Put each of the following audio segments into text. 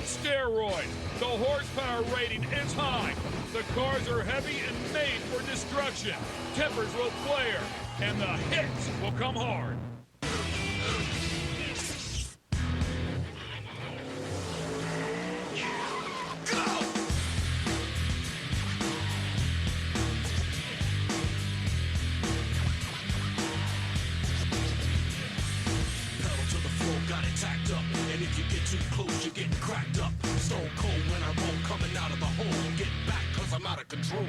steroids. The horsepower rating is high. The cars are heavy and made for destruction. Tempers will flare, and the hits will come hard. Got it tacked up, and if you get too close, you're getting cracked up. Stone cold when I roll, coming out of the hole. Get back, cause I'm out of control.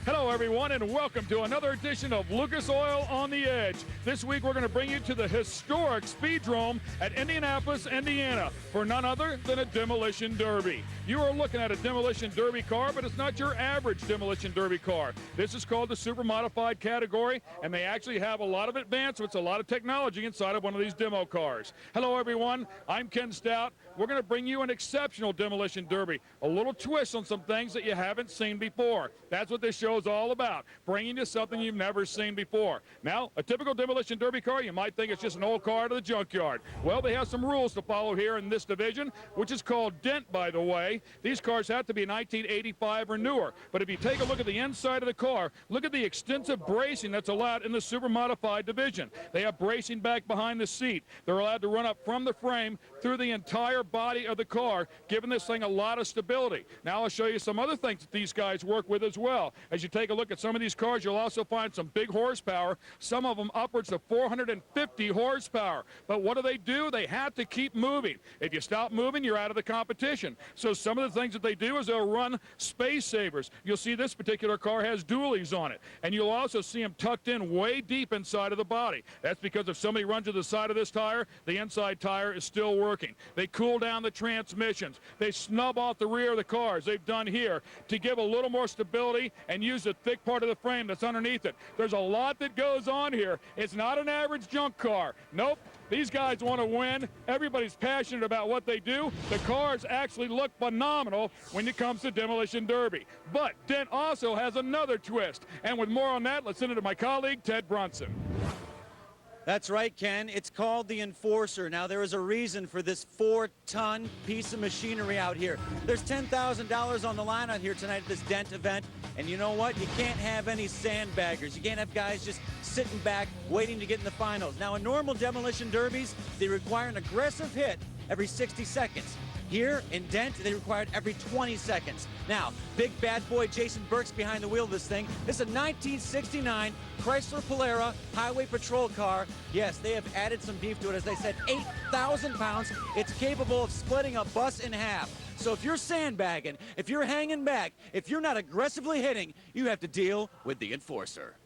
Hello, everyone, and welcome to another edition of Lucas Oil on the Edge. This week, we're going to bring you to the historic Speedrome at Indianapolis, Indiana, for none other than a demolition derby. You are looking at a demolition derby car, but it's not your average demolition derby car. This is called the super modified category, and they actually have a lot of advancements, a lot of technology inside of one of these demo cars. Hello, everyone. I'm Ken Stout. We're going to bring you an exceptional demolition derby, a little twist on some things that you haven't seen before. That's what this show is all about, bringing you something you've never seen before. Now, a typical demolition derby car, you might think it's just an old car out of the junkyard. Well, they have some rules to follow here in this division, which is called Dent, by the way. These cars have to be 1985 or newer. But if you take a look at the inside of the car, look at the extensive bracing that's allowed in the super modified division. They have bracing back behind the seat. They're allowed to run up from the frame through the entire body of the car, giving this thing a lot of stability. Now I'll show you some other things that these guys work with as well. As you take a look at some of these cars, you'll also find some big horsepower, some of them upwards of 450 horsepower. But what do? They have to keep moving. If you stop moving, you're out of the competition. So some of the things that they do is they'll run space savers. You'll see this particular car has dualies on it, and you'll also see them tucked in way deep inside of the body. That's because if somebody runs to the side of this tire, the inside tire is still working. They cool down the transmissions. They snub off the rear of the cars. They've done here to give a little more stability and use the thick part of the frame that's underneath it. There's a lot that goes on here. It's not an average junk car. Nope. These guys want to win. Everybody's passionate about what they do. The cars actually look phenomenal when it comes to demolition derby. But Dent also has another twist. And with more on that, let's send it to my colleague, Ted Brunson. That's right, Ken. It's called the Enforcer. Now, there is a reason for this 4-ton piece of machinery out here. There's $10,000 on the line out here tonight at this Dent event. And you know what? You can't have any sandbaggers. You can't have guys just sitting back waiting to get in the finals. Now, in normal demolition derbies, they require an aggressive hit every 60 seconds. Here in Dent, they required every 20 seconds. Now, big bad boy Jason Burke's behind the wheel of this thing. This is a 1969 Chrysler Polara Highway Patrol car. Yes, they have added some beef to it. As they said, 8,000 pounds. It's capable of splitting a bus in half. So if you're sandbagging, if you're hanging back, if you're not aggressively hitting, you have to deal with the Enforcer.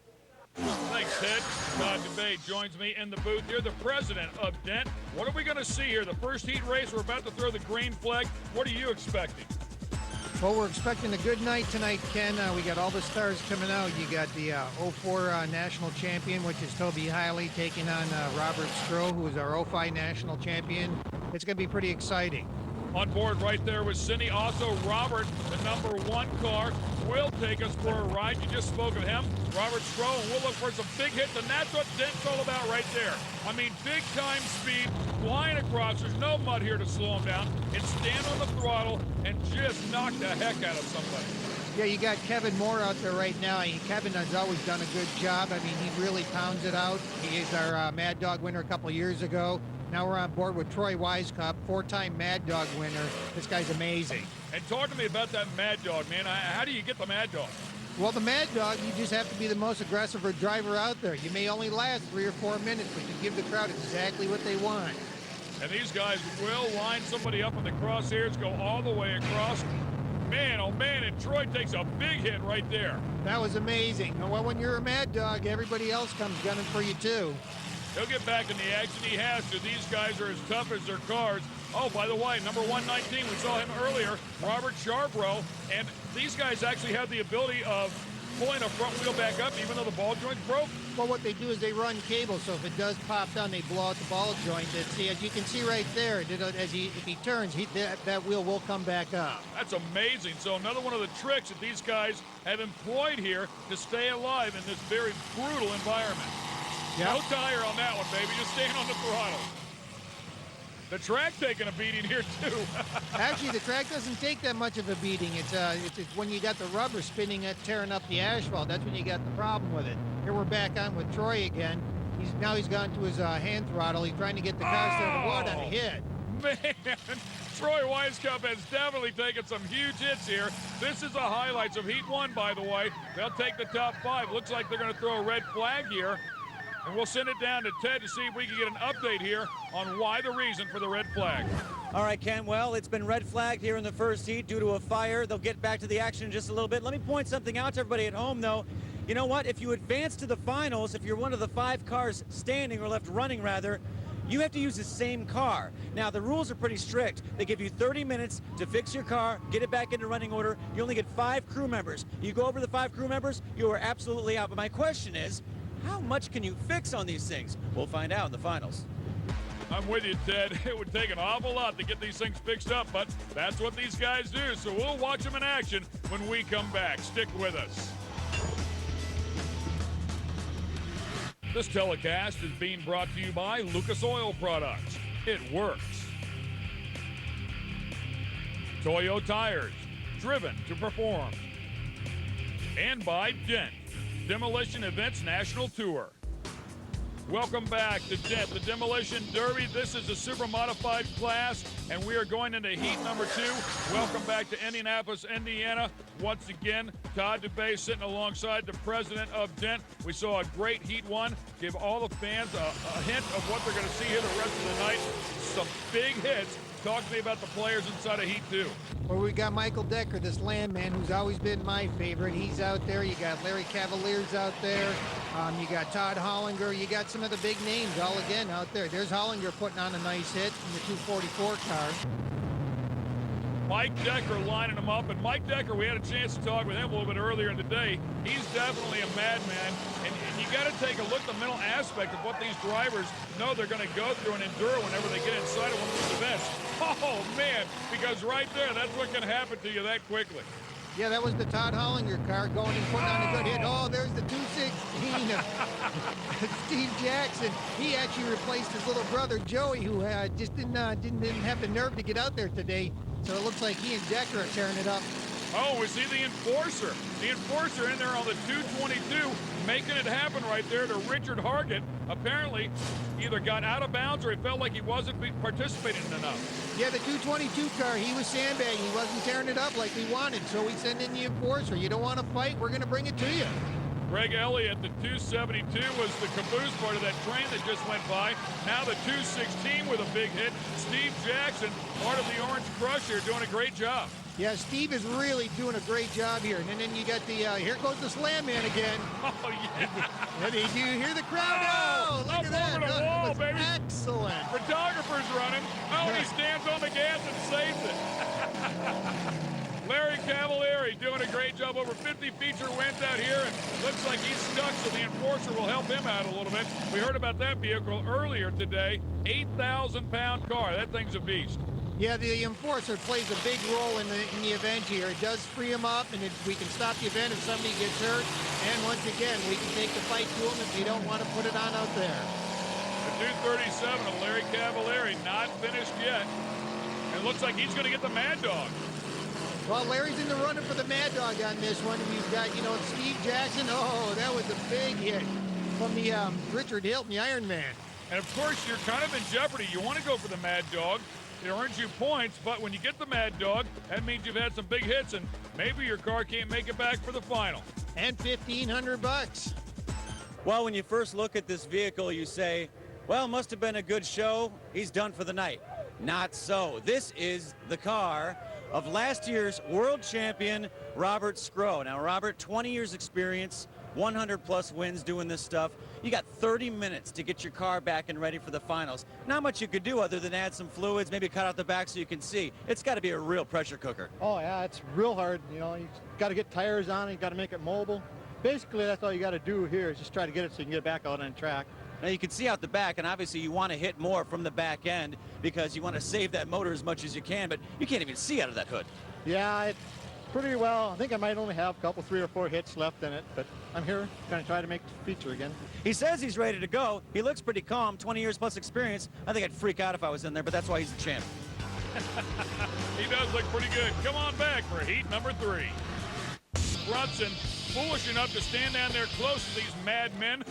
Thanks, Ted. Todd DeBay joins me in the booth here, the president of Dent. What are we going to see here? The first heat race, we're about to throw the green flag. What are you expecting? Well, we're expecting a good night tonight, Ken. We got all the stars coming out. You got the 04 national champion, which is Toby Hiley, taking on Robert Stroh, who is our 05 national champion. It's going to be pretty exciting. On board right there with Cindy. Also, Robert, the #1 car, will take us for a ride. You just spoke of him, Robert Stroh, and we'll look for some big hits, and that's what Dent's all about right there. I mean, big-time speed, flying across. There's no mud here to slow him down. And stand on the throttle and just knock the heck out of somebody. Yeah, you got Kevin Moore out there right now. Kevin has always done a good job. I mean, he really pounds it out. He is our Mad Dog winner a couple of years ago. Now we're on board with Troy Wisecup, 4-time Mad Dog winner. This guy's amazing. And talk to me about that Mad Dog, man. How do you get the Mad Dog? Well, the Mad Dog, you just have to be the most aggressive driver out there. You may only last 3 or 4 minutes, but you give the crowd exactly what they want. And these guys will line somebody up in the crosshairs, go all the way across. Man, oh man, and Troy takes a big hit right there. That was amazing. Well, when you're a Mad Dog, everybody else comes gunning for you, too. He'll get back in the action. He has to. These guys are as tough as their cars. Oh, by the way, number 119, we saw him earlier, Robert Charbrough. And these guys actually have the ability of pulling a front wheel back up, even though the ball joint's broke. Well, what they do is they run cable, so if it does pop down, they blow out the ball joint. See, as you can see right there, if he turns, that wheel will come back up. That's amazing. So another one of the tricks that these guys have employed here to stay alive in this very brutal environment. Yep. No tire on that one, baby. Just staying on the throttle. The track taking a beating here, too. Actually, the track doesn't take that much of a beating. It's when you got the rubber spinning it, tearing up the asphalt. That's when you got the problem with it. Here we're back on with Troy again. He's gone to his hand throttle. He's trying to get the car started. What a hit! Man, Troy Wisecup has definitely taken some huge hits here. This is the highlights of Heat 1, by the way. They'll take the top 5. Looks like they're going to throw a red flag here. And we'll send it down to Ted to see if we can get an update here on why the reason for the red flag. All right, Ken, well, it's been red flagged here in the first heat due to a fire. They'll get back to the action in just a little bit. Let me point something out to everybody at home, though. You know what? If you advance to the finals, if you're one of the 5 cars standing, or left running rather, you have to use the same car. Now, the rules are pretty strict. They give you 30 minutes to fix your car, get it back into running order. You only get 5 crew members. You go over the 5 crew members, you are absolutely out. But my question is, how much can you fix on these things? We'll find out in the finals. I'm with you, Ted. It would take an awful lot to get these things fixed up, but that's what these guys do. So we'll watch them in action when we come back. Stick with us. This telecast is being brought to you by Lucas Oil Products. It works. Toyo Tires, driven to perform. And by Dent, Demolition Events National Tour. Welcome back to Dent, the Demolition Derby. This is a super modified class, and we are going into heat number 2. Welcome back to Indianapolis, Indiana. Once again, Todd DeBay sitting alongside the president of Dent. We saw a great heat 1. Give all the fans a hint of what they're going to see here the rest of the night. Some big hits. Talk to me about the players inside of heat 2. Well, we got Michael Decker, this landman, who's always been my favorite. He's out there. You got Larry Cavaliers out there. You got Todd Hollinger. You got some of the big names all again out there. There's Hollinger putting on a nice hit in the 244 car. Mike Decker lining them up, and Mike Decker, we had a chance to talk with him a little bit earlier in the day. He's definitely a madman, and you got to take a look at the mental aspect of what these drivers know they're going to go through and endure whenever they get inside of one of these events. Oh, man, because right there, that's what can happen to you that quickly. Yeah, that was the Todd Hollinger car going and putting on a good hit. Oh, there's the 216 of Steve Jackson. He actually replaced his little brother, Joey, who just didn't have the nerve to get out there today. So it looks like he and Decker are tearing it up. Oh, we see the Enforcer. The Enforcer in there on the 222, making it happen right there to Richard Hargett. Apparently, either got out of bounds or he felt like he wasn't participating enough. Yeah, the 222 car, he was sandbagging. He wasn't tearing it up like we wanted, so we send in the Enforcer. You don't want to fight, we're going to bring it to you. Greg Elliott, the 272 was the caboose part of that train that just went by. Now the 216 with a big hit. Steve Jackson, part of the Orange Crush here, doing a great job. Yeah, Steve is really doing a great job here. And then you got the, here goes the Slam Man again. Oh, yeah. Do you hear the crowd? Oh, look at that. Over the wall, baby. Excellent. Photographer's running. Oh, and he stands on the gas and saves it. Larry Cavalieri doing a great job. Over 50 feature wins out here, and looks like he's stuck, so the Enforcer will help him out a little bit. We heard about that vehicle earlier today. 8,000-pound car. That thing's a beast. Yeah, the Enforcer plays a big role in the event here. It does free him up, and we can stop the event if somebody gets hurt. And once again, we can take the fight to him if you don't want to put it on out there. The 237 of Larry Cavalieri not finished yet. And looks like he's going to get the Mad Dog. Well, Larry's in the running for the Mad Dog on this one. We've got, Steve Jackson. Oh, that was a big hit from the Richard Hilton, the Iron Man. And, of course, you're kind of in jeopardy. You want to go for the Mad Dog. It earns you points, but when you get the Mad Dog, that means you've had some big hits, and maybe your car can't make it back for the final. And $1,500. Well, when you first look at this vehicle, you say, well, must have been a good show. He's done for the night. Not so. This is the car of last year's world champion, Robert Scrow. Now, Robert, 20 years experience, 100-plus wins doing this stuff. You got 30 minutes to get your car back and ready for the finals. Not much you could do other than add some fluids, maybe cut out the back so you can see. It's got to be a real pressure cooker. Oh, yeah, it's real hard. You got to get tires on it. You got to make it mobile. Basically, that's all you got to do here is just try to get it so you can get back out on track. Now, you can see out the back, and obviously you want to hit more from the back end because you want to save that motor as much as you can, but you can't even see out of that hood. Yeah, it's pretty well. I think I might only have a couple, 3 or 4 hits left in it, but I'm here, going to try to make the feature again. He says he's ready to go. He looks pretty calm, 20 years plus experience. I think I'd freak out if I was in there, but that's why he's the champ. He does look pretty good. Come on back for heat number 3. Brunson, foolish enough to stand down there close to these madmen.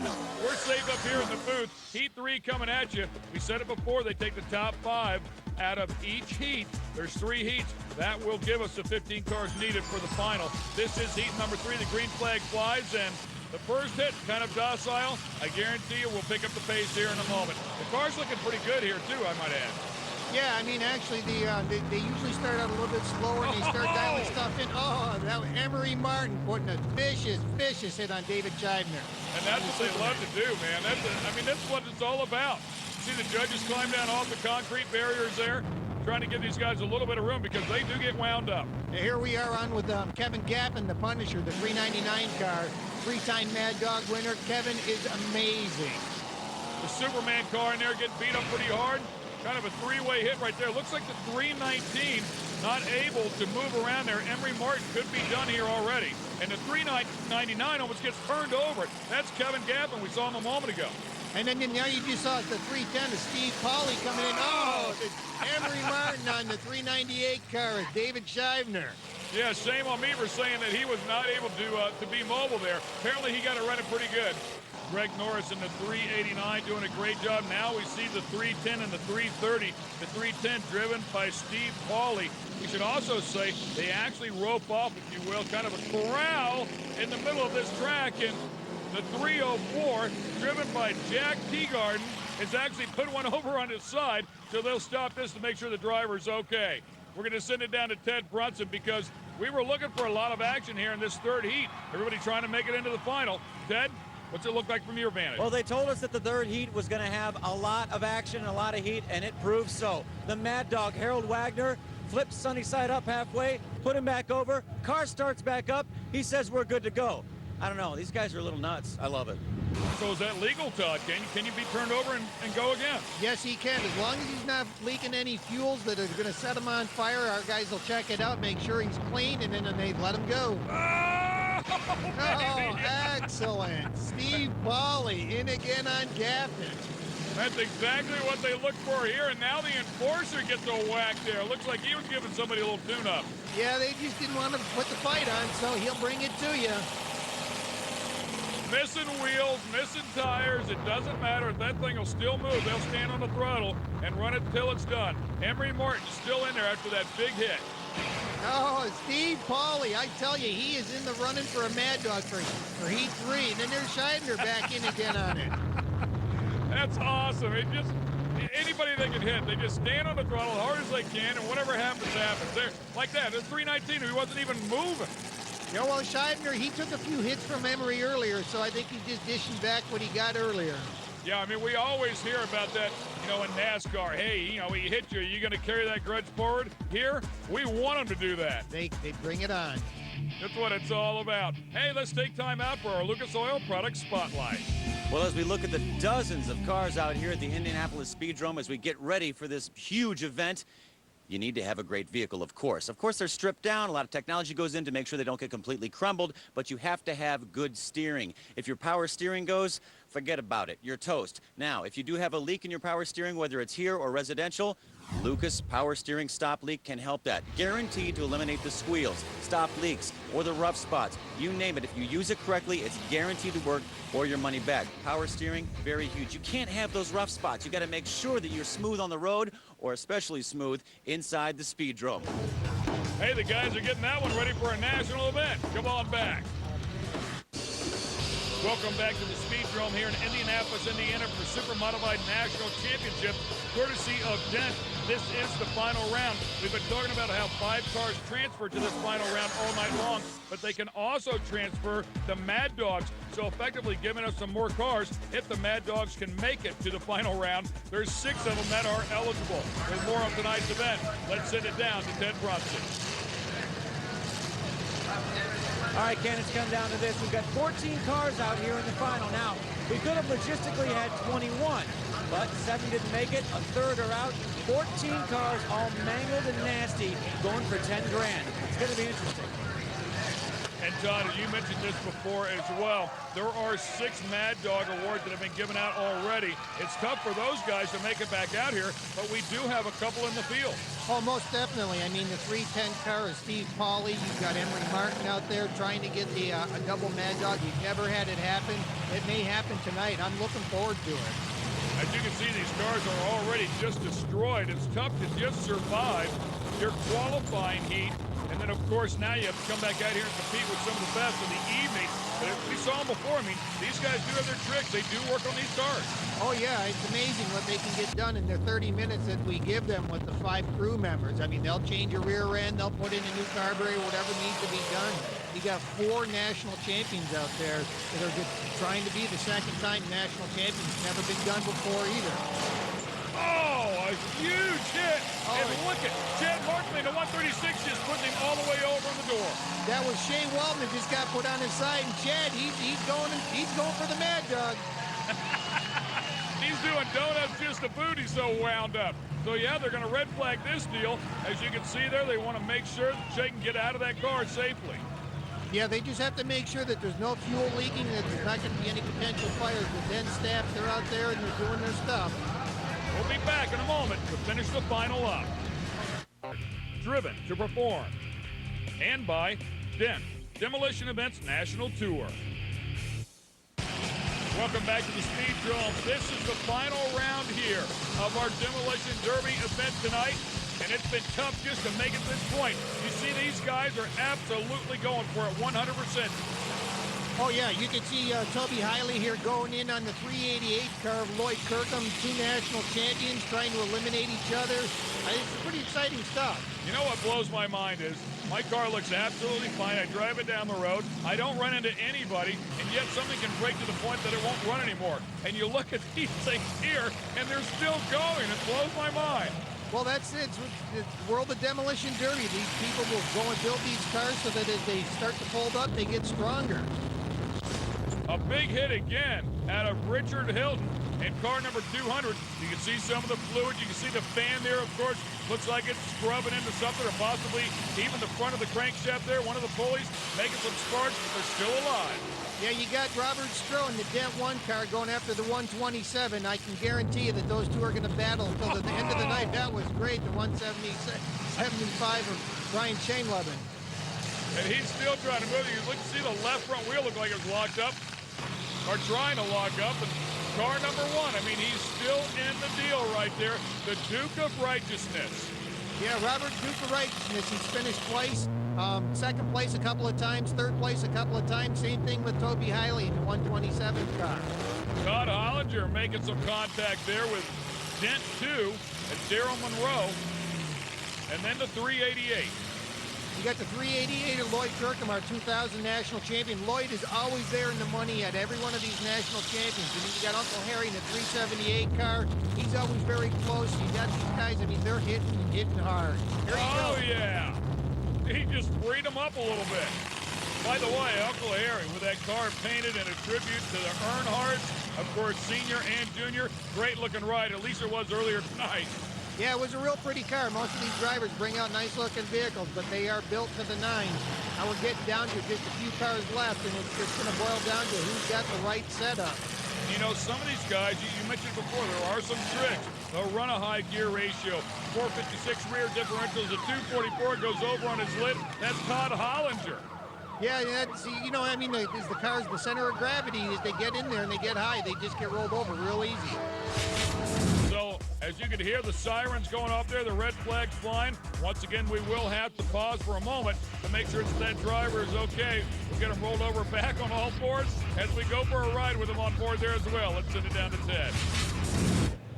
We're saved up here in the booth. Heat 3 coming at you. We said it before, they take the top 5 out of each heat. There's 3 heats. That will give us the 15 cars needed for the final. This is heat number 3. The green flag flies, and the first hit, kind of docile. I guarantee you we'll pick up the pace here in a moment. The car's looking pretty good here, too, I might add. Yeah, I mean, actually, they usually start out a little bit slower and they start dialing stuff in. Oh, that was Emery Martin putting a vicious hit on David Scheibner. And that's what they love to do, man. That's what it's all about. See the judges climb down off the concrete barriers there, trying to give these guys a little bit of room because they do get wound up. Now, here we are on with Kevin Gappen, the Punisher, the 399 car, 3-time Mad Dog winner. Kevin is amazing. The Superman car in there getting beat up pretty hard. Kind of a 3-way hit right there. Looks like the 319 not able to move around there. Emery Martin could be done here already. And the 399 almost gets turned over. That's Kevin Gappen. We saw him a moment ago. And then now you just saw the 310 of Steve Pauly coming in. Oh, Emery Martin on the 398 car is David Scheibner. Yeah, shame on me for saying that he was not able to be mobile there. Apparently he got it running pretty good. Greg Norris in the 389 doing a great job. Now we see the 310 and the 330. The 310 driven by Steve Pauly. We should also say they actually rope off, if you will, kind of a corral in the middle of this track. And the 304, driven by Jack Teagarden, has actually put one over on his side. So they'll stop this to make sure the driver's okay. We're going to send it down to Ted Brunson because we were looking for a lot of action here in this third heat. Everybody trying to make it into the final. Ted, what's it look like from your vantage? Well, they told us that the third heat was going to have a lot of action, a lot of heat, and it proved so. The Mad Dog, Harold Wagner, flips sunny side up halfway, put him back over, car starts back up, he says we're good to go. I don't know, these guys are a little nuts. I love it. So is that legal, Todd? Can you be turned over and go again? Yes, he can. As long as he's not leaking any fuels that are going to set him on fire, our guys will check it out, make sure he's clean, and then they let him go. Oh, excellent. Steve Pauly in again on Gappen. That's exactly what they look for here, and now the enforcer gets a whack there. Looks like he was giving somebody a little tune-up. Yeah, they just didn't want to put the fight on, so he'll bring it to you. Missing wheels, missing tires, it doesn't matter. That thing will still move. They'll stand on the throttle and run it till it's done. Emery Martin's still in there after that big hit. Oh, Steve Pauly, I tell you, he is in the running for a Mad Dog for Heat 3. And then there's Scheibner back in again on it. That's awesome. It just, anybody they can hit, they just stand on the throttle as hard as they can, and whatever happens, happens. There, like that, there's 319, he wasn't even moving. Yeah, well, Scheibner, he took a few hits from Emery earlier, so I think he's just dishing back what he got earlier. Yeah, I mean, we always hear about that, in NASCAR. Hey, he hit you. Are you going to carry that grudge forward? Here, we want them to do that. They bring it on. That's what it's all about. Hey, let's take time out for our Lucas Oil Product Spotlight. Well, as we look at the dozens of cars out here at the Indianapolis Speedrome as we get ready for this huge event, you need to have a great vehicle, of course. Of course, they're stripped down. A lot of technology goes in to make sure they don't get completely crumbled, but you have to have good steering. If your power steering goes, forget about it. You're toast. Now, if you do have a leak in your power steering, whether it's here or residential, Lucas Power Steering Stop Leak can help that. Guaranteed to eliminate the squeals, stop leaks, or the rough spots. You name it. If you use it correctly, it's guaranteed to work or your money back. Power steering, very huge. You can't have those rough spots. You got to make sure that you're smooth on the road or especially smooth inside the Speedrome. Hey, the guys are getting that one ready for a national event. Come on back. Welcome back to the Speedrome here in Indianapolis, Indiana for Super Modified National Championship, courtesy of Dent. This is the final round. We've been talking about how 5 cars transfer to this final round all night long, but they can also transfer the Mad Dogs, so effectively giving us some more cars if the Mad Dogs can make it to the final round. There's 6 of them that are eligible. There's more on tonight's event. Let's send it down to Ted Brunson. All right, Ken, it's come down to this. We've got 14 cars out here in the final. Now, we could have logistically had 21, but 7 didn't make it. A third are out. 14 cars all mangled and nasty, going for 10 grand. It's going to be interesting. And Todd, as you mentioned this before as well, there are 6 Mad Dog awards that have been given out already. It's tough for those guys to make it back out here, but we do have a couple in the field. Oh, most definitely. I mean, the 310 car is Steve Pauly. You've got Emery Martin out there trying to get the a double Mad Dog. You've never had it happen. It may happen tonight. I'm looking forward to it. As you can see, these cars are already just destroyed. It's tough to just survive your qualifying heat. And then, of course, now you have to come back out here and compete with some of the best in the evening. But we saw them before. I mean, these guys do have their tricks. They do work on these cars. Oh, yeah, it's amazing what they can get done in their 30 minutes that we give them with the 5 crew members. I mean, they'll change a rear end, they'll put in a new carburetor, whatever needs to be done. You got 4 national champions out there that are just trying to be the second-time national champions. Never been done before either. Oh, a huge hit. Oh, and look at Chad Markley, the 136 just putting him all the way over on the door. That was Shea Weldon that just got put on his side, and Chad, he's going for the Mad Dog. He's doing donuts just to boot. He's so wound up. So, yeah, they're going to red flag this deal. As you can see there, they want to make sure that Shea can get out of that car safely. Yeah, they just have to make sure that there's no fuel leaking, that there's not going to be any potential fires. The Dent staff, they're out there and they're doing their stuff. We'll be back in a moment to finish the final up. Driven to perform. And by Dent, Demolition Events National Tour. Welcome back to the Speedrome. This is the final round here of our Demolition Derby event tonight. And it's been tough just to make it this point. You see these guys are absolutely going for it 100%. Oh, yeah, you can see Toby Hiley here going in on the 388 car of Lloyd Kirkham, 2 national champions trying to eliminate each other. It's pretty exciting stuff. You know what blows my mind is my car looks absolutely fine. I drive it down the road. I don't run into anybody, and yet something can break to the point that it won't run anymore. And you look at these things here, and they're still going. It blows my mind. Well, that's it. It's the world of Demolition Derby. These people will go and build these cars so that as they start to fold up, they get stronger. A big hit again out of Richard Hilton in car number 200. You can see some of the fluid. You can see the fan there, of course. Looks like it's scrubbing into something, or possibly even the front of the crankshaft there. One of the pulleys making some sparks, but they're still alive. Yeah, you got Robert Stroh in the Dent 1 car going after the 127. I can guarantee you that those two are going to battle until the end of the night. That was great, the 175 of Brian Shainlevin. And he's still trying to move. You look, see the left front wheel look like it's locked up, or trying to lock up. And car number 1, I mean, he's still in the deal right there. The Duke of Righteousness. Yeah, Robert Duke of Righteousness. He's finished twice. Second place a couple of times, third place a couple of times. Same thing with Toby Hiley in the 127 car. Todd Hollinger making some contact there with Dent 2 and Daryl Monroe. And then the 388. You got the 388 of Lloyd Kirkham, our 2000 national champion. Lloyd is always there in the money at every one of these national champions. And then you got Uncle Harry in the 378 car. He's always very close. You got these guys, I mean, they're hitting hard. Oh, yeah. He just freed him up a little bit. By the way, Uncle Harry with that car painted in a tribute to the Earnhardts, of course, senior and junior. Great looking ride, at least it was earlier tonight. Yeah, it was a real pretty car. Most of these drivers bring out nice looking vehicles, but they are built to the nines. Now we're getting down to just a few cars left, and it's just going to boil down to who's got the right setup. You know, some of these guys, you mentioned before, there are some tricks. They'll run a high gear ratio. 456 rear differentials, a 244 goes over on his lid. That's Todd Hollinger. Yeah, that's, you know, I mean, as the car's the center of gravity, as they get in there and they get high, they just get rolled over real easy. So, as you can hear the sirens going off there, the red flag's flying. Once again, we will have to pause for a moment to make sure that driver is okay. We'll get him rolled over back on all fours as we go for a ride with him on board there as well. Let's send it down to Ted.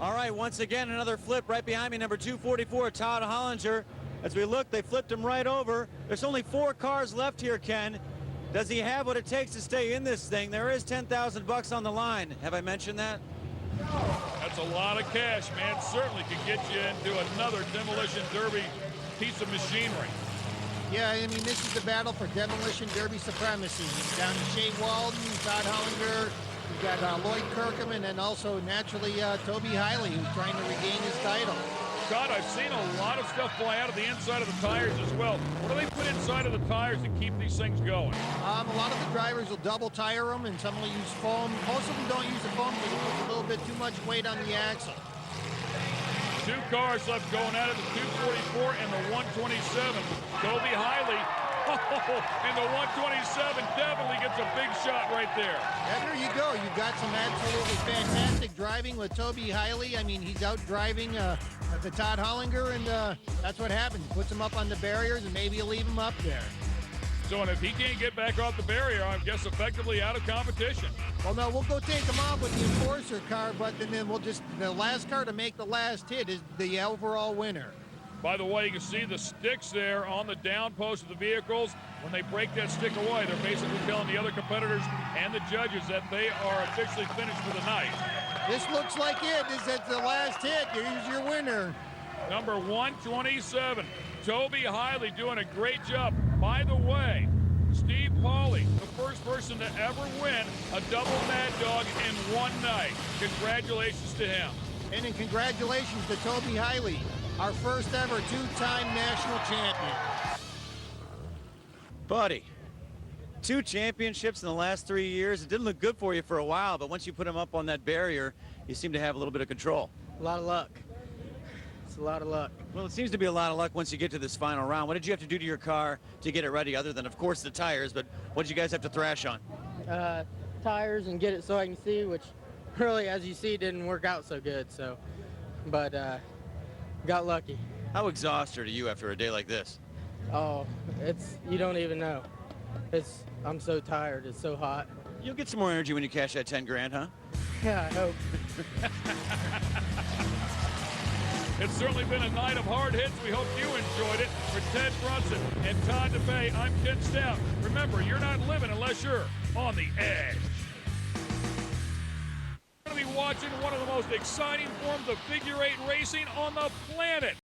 All right, once again, another flip right behind me, number 244, Todd Hollinger. As we look, they flipped him right over. There's only 4 cars left here, Ken. Does he have what it takes to stay in this thing? There is $10,000 on the line. Have I mentioned that? That's a lot of cash, man. Certainly could get you into another Demolition Derby piece of machinery. Yeah, I mean, this is the battle for Demolition Derby supremacy. Down to Shea Weldon, Todd Hollinger, you've got Lloyd Kirkham, and then also, naturally, Toby Hiley, who's trying to regain his title. Todd, I've seen a lot of stuff fly out of the inside of the tires as well. What do they put inside of the tires to keep these things going? A lot of the drivers will double tire them, and some will use foam. Most of them don't use the foam because it puts a little bit too much weight on the axle. Two cars left going out of the 244 and the 127. Toby Hiley, and the 127 definitely gets a big shot right there. And there you go. You've got some absolutely fantastic driving with Toby Hiley. I mean, he's out driving the Todd Hollinger, and that's what happens. Puts him up on the barriers, and maybe he'll leave him up there. So, and if he can't get back off the barrier, I guess effectively out of competition. Well, no, we'll go take him off with the Enforcer car, but then we'll just, the last car to make the last hit is the overall winner. By the way, you can see the sticks there on the down post of the vehicles. When they break that stick away, they're basically telling the other competitors and the judges that they are officially finished for the night. This looks like it. This is the last hit. Here's your winner. Number 127, Toby Hiley, doing a great job. By the way, Steve Pauly, the first person to ever win a double Mad Dog in one night. Congratulations to him. And in congratulations to Toby Hiley, our first ever two-time national champion. Buddy, 2 championships in the last 3 years. It didn't look good for you for a while, but once you put him up on that barrier, you seem to have a little bit of control. A lot of luck. It's a lot of luck. Well, it seems to be a lot of luck once you get to this final round. What did you have to do to your car to get it ready, other than, of course, the tires, but what did you guys have to thrash on? Tires and get it so I can see, which really, as you see, didn't work out so good. So, but got lucky. How exhausted are you after a day like this? Oh, you don't even know. I'm so tired. It's so hot. You'll get some more energy when you cash that 10 grand, huh? Yeah, I hope. It's certainly been a night of hard hits. We hope you enjoyed it. For Ted Brunson and Todd DeFay, I'm Ken Stout. Remember, you're not living unless you're on the edge. We're going to be watching one of the most exciting forms of figure 8 racing on the planet.